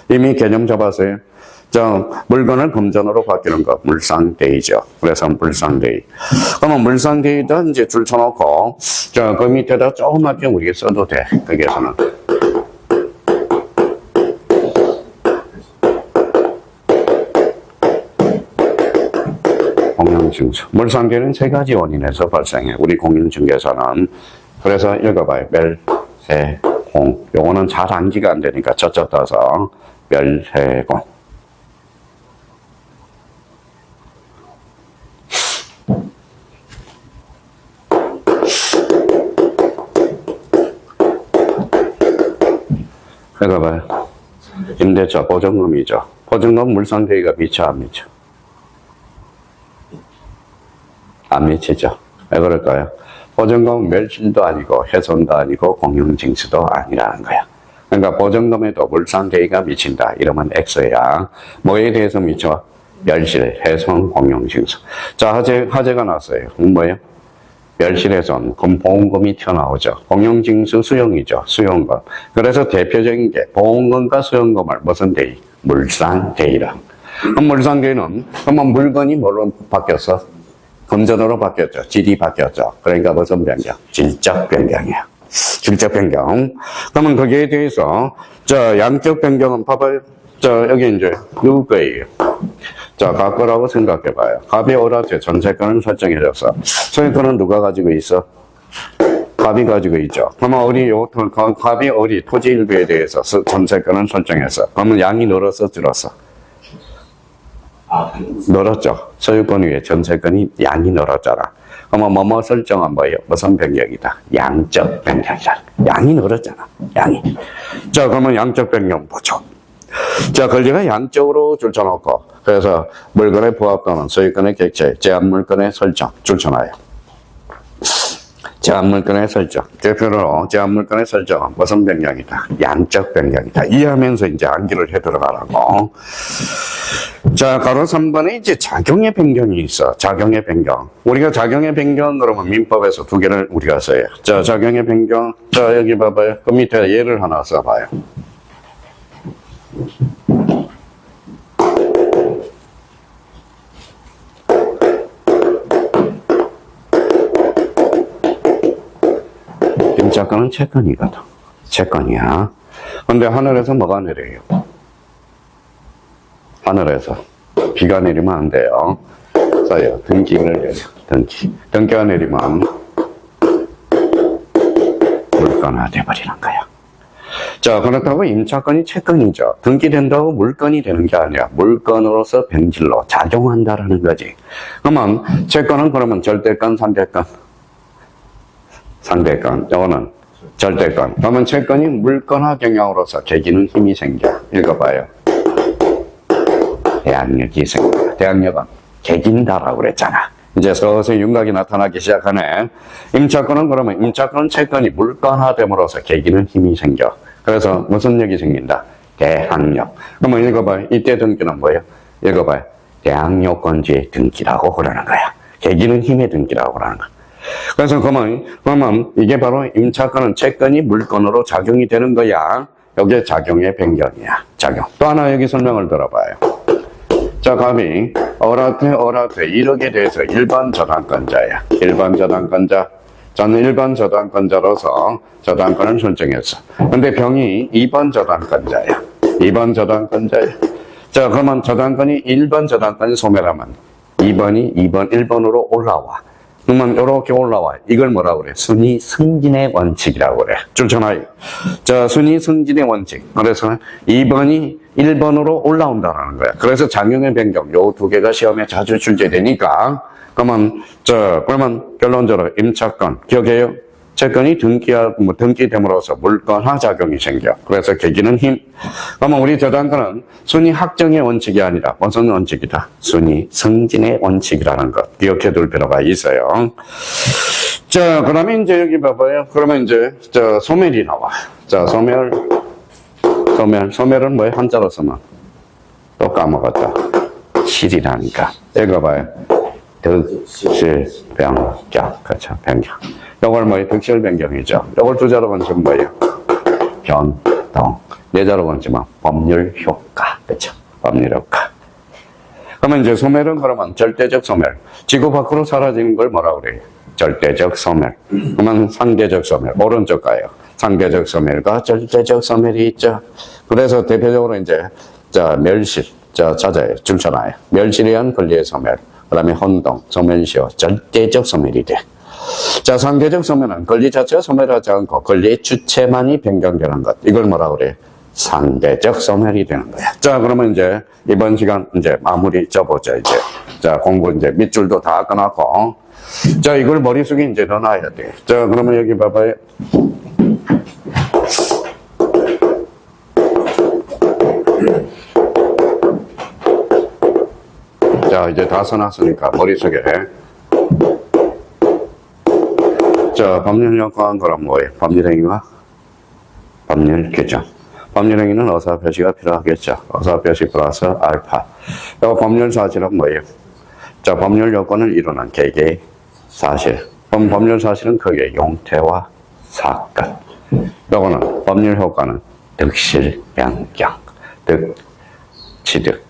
이미 개념 잡았어요. 물건을 금전으로 바뀌는 거, 물상대이죠. 그래서 물상대이. 그러면 물상대이다 이제 줄 쳐놓고, 그 밑에다 조그맣게 우리가 써도 돼. 거기에서는. 공영증서. 물상대는 세 가지 원인에서 발생해. 우리 공인중개사는. 그래서 읽어봐요. 멸, 세, 공. 요거는 잘 암기가 안 되니까 저쪽 따서 멸, 세, 공. 읽어봐요. 임대차 보증금이죠. 보증금 물상대위가 미쳐 안 미쳐? 안 미치죠. 왜 그럴까요? 보증금 멸실도 아니고 훼손도 아니고 공용징수도 아니라는 거야. 그러니까 보증금에도 물상대위가 미친다. 이러면 X야. 뭐에 대해서 미쳐? 멸실, 훼손, 공용징수. 자, 화제가 났어요. 뭐예요? 멸실훼손, 그럼 보험금이 튀어나오죠. 공용징수 수용이죠. 수용금. 그래서 대표적인 게 보험금과 수용금을 무슨 대위? 물상대위라. 그럼 물상대위는 그러면 물건이 뭘로 바뀌었어? 금전으로 바뀌었죠. 질이 바뀌었죠. 그러니까 무슨 변경? 질적 변경이야. 질적 변경. 그러면 거기에 대해서 양적 변경은 봐봐요. 여기 이제 누구 거예요? 갑거라고 생각해봐요. 갑이 오라테 전세권을 설정해줬어. 소유권은 누가 가지고 있어? 갑이 가지고 있죠. 그러면 갑이 우리 토지 일부에 대해서 전세권을 설정했어. 그러면 양이 늘었어, 줄었어? 늘었죠. 소유권 위에 전세권이 양이 늘었잖아. 그러면 뭐뭐 설정은 뭐예요? 무슨 변경이다? 양적 변경이다. 양이 늘었잖아. 양이. 그러면 양적 변경 보죠. 권리가 양적으로 줄쳐놓고, 그래서 물건의 부합 또는 소유권의 객체, 제한물건의 설정, 줄쳐놔요. 제한물건의 설정. 대표로 제한물건의 설정은 무슨 변경이다? 양적 변경이다. 이해하면서 이제 암기를 해 들어가라고. 가로 3번에 이제 작용의 변경이 있어. 작용의 변경. 우리가 작용의 변경, 그러면 민법에서 두 개를 우리가 써요. 작용의 변경. 여기 봐봐요. 그 밑에 예를 하나 써봐요. 임차권은 채권이거든. 채권이야. 근데 하늘에서 뭐가 내려요? 하늘에서 비가 내리면 안 돼요. 써요. 등기를 내려. 등기가 내리면 물건화 돼버리는 거야. 그렇다고 임차권이 채권이죠. 등기된다고 물건이 되는 게 아니야. 물건으로서 변질로 작용한다라는 거지. 그러면 채권은 그러면 절대권, 상대권? 상대권. 이거는 절대권. 그러면 채권이 물건화 경향으로서 개기는 힘이 생겨. 읽어봐요. 대항력이 생겨. 대항력은 개긴다라고 그랬잖아. 이제 서서히 윤곽이 나타나기 시작하네. 임차권은 그러면 임차권 채권이 물건화됨으로써 개기는 힘이 생겨. 그래서 무슨 lực 생긴다? 대항력. 그러면 읽어봐요. 이때 등기는 뭐예요? 읽어봐요. 대항력권지의 등기라고 그러는 거야. 개기는 힘의 등기라고 그러는 거야. 그래서 그러면 이게 바로 임차권은 채권이 물건으로 작용이 되는 거야. 여기에 작용의 변경이야. 작용. 또 하나 여기 설명을 들어봐요. 갑이 어라테 1억에 대해서 일반 저당권자야. 일반 저당권자. 저는 일반 저당권자로서 저당권을 설정했어. 근데 병이 2번 저당권자야. 2번 저당권자야. 그러면 저당권이 1번 저당권이 소멸하면 2번이 1번으로 올라와. 그러면 이렇게 올라와. 이걸 뭐라고 그래? 순위 승진의 원칙이라고 그래. 줄쳐놔요. 순위 승진의 원칙. 그래서 2번이 1번으로 올라온다는 거야. 그래서 작용의 변경. 요 두 개가 시험에 자주 출제되니까. 그러면 결론적으로 임차권. 기억해요? 채권이 등기됨으로써 물건화 작용이 생겨. 그래서 개기는 힘. 그러면 우리 저당권은 순위 확정의 원칙이 아니라 무슨 원칙이다? 순위 승진의 원칙이라는 것 기억해 둘 필요가 있어요. 그러면 이제 여기 봐봐요. 그러면 이제 소멸이 나와. 소멸은 뭐예요? 한자로 쓰면 또 까먹었다. 실이라니까. 읽어봐요. 득실 변경. 그렇죠. 변경. 요걸 뭐예요? 득실 변경이죠. 요걸 두 자로 번지면 뭐예요? 변동. 내자라고 하지만 법률 효과. 그렇죠? 법률 효과. 그러면 이제 소멸은 그러면 절대적 소멸. 지구 밖으로 사라지는 걸 뭐라 그래요? 절대적 소멸. 그러면 상대적 소멸. 오른쪽 가요. 상대적 소멸과 절대적 소멸이 있죠. 그래서 대표적으로 이제, 자, 멸실. 자, 찾아요. 줄쳐놔요. 멸실에 의한 권리의 소멸. 그 다음에 혼동, 소멸시효, 절대적 소멸이 돼. 자, 상대적 소멸은 권리 자체가 소멸하지 않고 권리의 주체만이 변경되는 것. 이걸 뭐라 그래요? 상대적 소멸이 되는 거야. 자, 그러면 이제 이번 시간 이제 마무리 져보자, 이제. 자, 공부 이제 밑줄도 다 끊었고. 자, 이걸 머릿속에 이제 넣어놔야 돼. 자, 그러면 여기 봐봐요. 자, 이제 다 써놨으니까 머릿속에. 자, 법률효과는 그럼 뭐예요? 법률행위와 법률규정. 법률행위는 어사표시가 필요하겠죠. 어사표시 플러스 알파. 그리고 법률사실은 뭐예요? 자, 법률요건을 이루는 개개의 사실. 그럼 법률사실은 그게 용태와 사건. 요거는 법률효과는 득실, 변경, 득, 취득,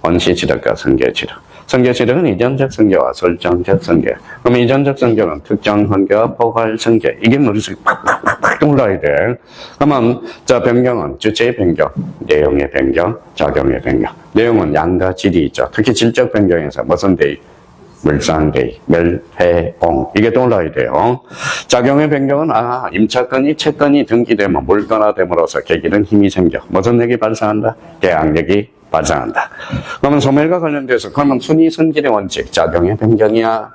원시취득과 선계취득. 선계취득은 이전적 선계와 설정적 선계. 그럼 이전적 선계는 특정 선계와 포괄 선계. 이게 머릿속에 팍팍팍팍 떠올라야 돼. 그러면, 자, 변경은 주체의 변경, 내용의 변경, 작용의 변경. 내용은 양과 질이 있죠. 특히 질적 변경에서 무슨 데이? 물상대의, 멸해공. 이게 떠올라야 돼요. 작용의 변경은, 임차권이 채권이 등기되면 물권화됨으로써 계기는 힘이 생겨. 무슨 lực 발생한다? 계약력이 발생한다. 그러면 소멸과 관련돼서, 그러면 순위 선질의 원칙, 작용의 변경이야.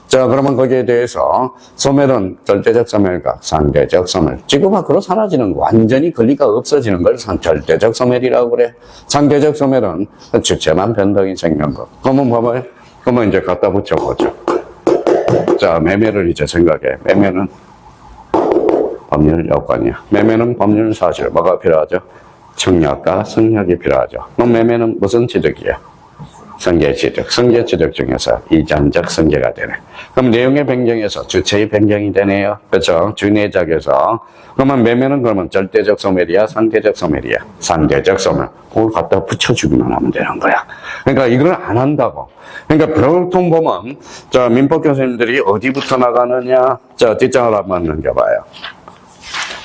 자, 그러면 거기에 대해서 소멸은 절대적 소멸과 상대적 소멸. 지구 밖으로 사라지는 거, 완전히 권리가 없어지는 걸 절대적 소멸이라고 그래. 상대적 소멸은 주체만 변동이 생긴 거. 그러면 봐봐요. 그러면 이제 갖다 붙여보죠. 자, 매매를 이제 생각해. 매매는 법률 요건이야. 매매는 법률 사실. 뭐가 필요하죠? 청약과 승낙이 필요하죠. 그럼 매매는 무슨 취득이야? 선계취득. 선계취득 중에서 이전적 선계가 되네. 그럼 내용의 변경에서 주체의 변경이 되네요. 그렇죠? 주내작에서. 그러면 매매는 그러면 절대적 소멸이야? 상대적 소멸이야? 상대적 소멸. 그걸 갖다 붙여주기만 하면 되는 거야. 그러니까 이걸 안 한다고. 그러니까 보통 보면, 자, 민법 교수님들이 어디부터 나가느냐? 자, 뒷장을 한번 넘겨봐요.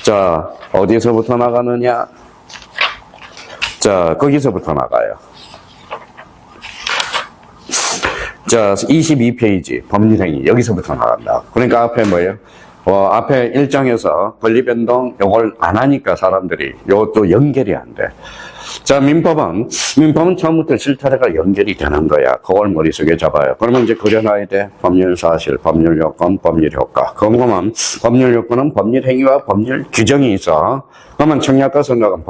자, 어디서부터 나가느냐? 자, 거기서부터 나가요. 자, 22페이지 법률행위 여기서부터 나간다. 그러니까 앞에 뭐예요? 앞에 1장에서 권리변동 요걸 안 하니까 사람들이 요것도 연결이 안 돼. 자, 민법은 처음부터 실타래가 연결이 되는 거야. 그걸 머릿속에 잡아요. 그러면 이제 그려놔야 돼. 법률사실, 법률요건, 법률효과. 그러면 법률요건은 법률행위와 법률규정이 있어. 그러면 청약과 선락은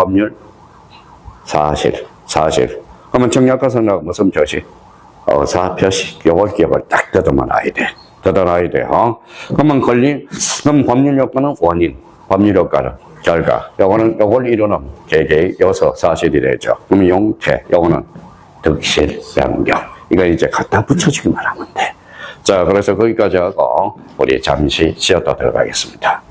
법률사실. 그러면 청약과 선락은 무슨 표시? 어사표시. 요걸 기억을 딱 뜯어놔야 돼. 그러면 그럼 법률요건은 원인, 법률효과는 결과. 요걸 이루는 개개의 요소 사실이 되죠. 그럼 용태, 요거는 득실, 변경. 이거 이제 갖다 붙여주기만 하면 돼. 자, 그래서 거기까지 하고 우리 잠시 쉬었다 들어가겠습니다.